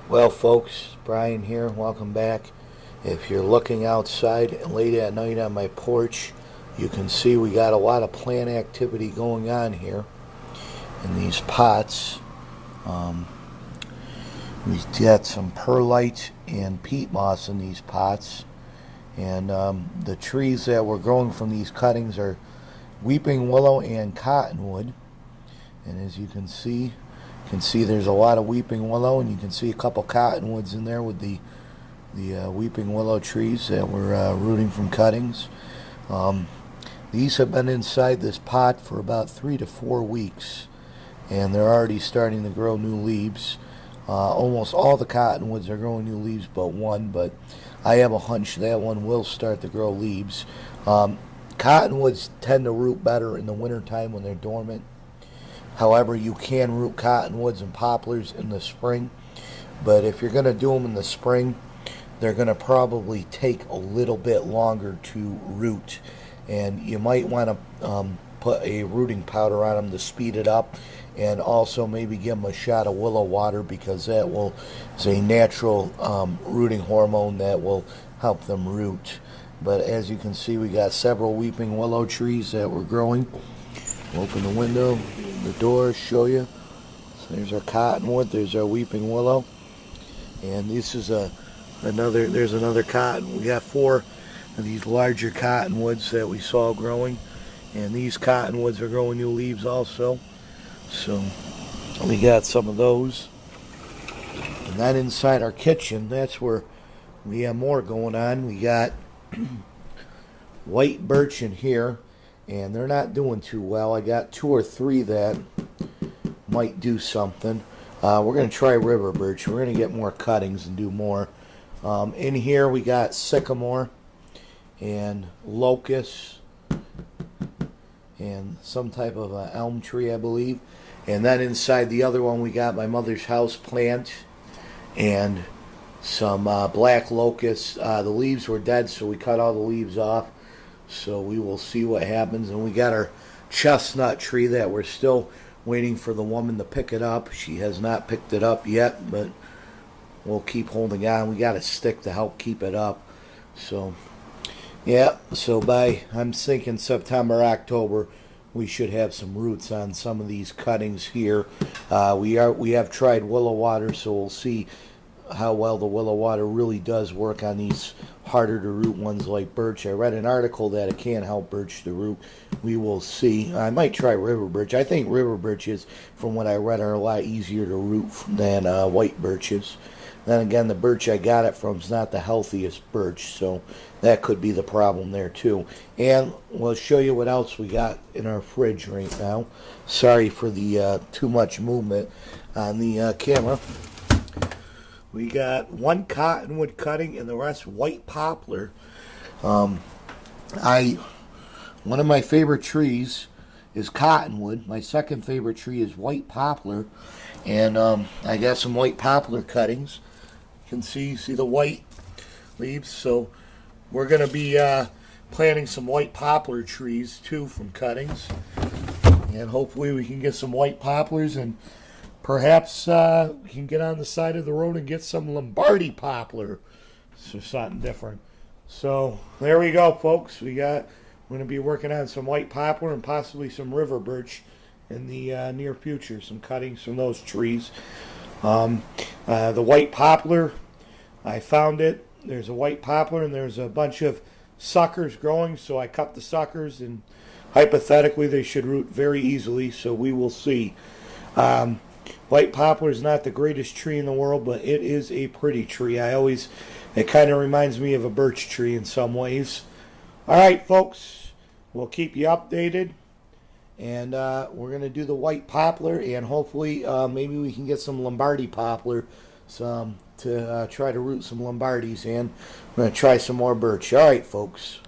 Well, folks, Brian here. Welcome back. If you're looking outside late at night on my porch, you can see we got a lot of plant activity going on here in these pots. We've got some perlite and peat moss in these pots, and the trees that we're growing from these cuttings are weeping willow and cottonwood. And as you can see, there's a lot of weeping willow, and you can see a couple cottonwoods in there with the weeping willow trees that we're rooting from cuttings. These have been inside this pot for about 3 to 4 weeks, and they're already starting to grow new leaves. Almost all the cottonwoods are growing new leaves but one, but I have a hunch that one will start to grow leaves. Cottonwoods tend to root better in the wintertime when they're dormant. However, you can root cottonwoods and poplars in the spring, but if you're going to do them in the spring, they're going to probably take a little bit longer to root, and you might want to put a rooting powder on them to speed it up, and also maybe give them a shot of willow water, because that is a natural rooting hormone that will help them root. But as you can see, we got several weeping willow trees that we're growing. Open the window, the door, show you. So there's our cottonwood, there's our weeping willow, and this is there's another cotton. We got 4 of these larger cottonwoods that we saw growing, and these cottonwoods are growing new leaves also. So we got some of those. And then inside our kitchen, that's where we have more going on. We got white birch in here, and they're not doing too well. I got 2 or 3 that might do something. We're going to try river birch. We're going to get more cuttings and do more. In here we got sycamore and locust and some type of elm tree, I believe. And then inside the other one we got my mother's house plant and some black locusts. The leaves were dead, so we cut all the leaves off. So we will see what happens. And we got our chestnut tree that we're still waiting for the woman to pick it up. She has not picked it up yet, but we'll keep holding on. We got a stick to help keep it up. So yeah, so I'm thinking September, October, we should have some roots on some of these cuttings here. We have tried willow water, so we'll see how well the willow water really does work on these harder to root ones like birch. I read an article that it can help birch to root. We will see. I might try river birch. I think river birches, from what I read, are a lot easier to root than white birches. Then again, the birch I got it from is not the healthiest birch, so that could be the problem there too. And we'll show you what else we got in our fridge right now. Sorry for the too much movement on the camera. We got 1 cottonwood cutting and the rest white poplar. One of my favorite trees is cottonwood. My second favorite tree is white poplar, and I got some white poplar cuttings. You can see the white leaves. So we're going to be planting some white poplar trees too from cuttings, and hopefully we can get some white poplars, and perhaps we can get on the side of the road and get some Lombardy poplar. So something different. So there we go, folks. We're going to be working on some white poplar and possibly some river birch in the near future. Some cuttings from those trees. The white poplar, I found it. There's a white poplar and there's a bunch of suckers growing. So I cut the suckers, and hypothetically they should root very easily. So we will see. White poplar is not the greatest tree in the world, but it is a pretty tree. It kind of reminds me of a birch tree in some ways. All right, folks, we'll keep you updated, and we're going to do the white poplar, and hopefully maybe we can get some Lombardy poplar to try to root some Lombardis, and we're going to try some more birch. All right, folks.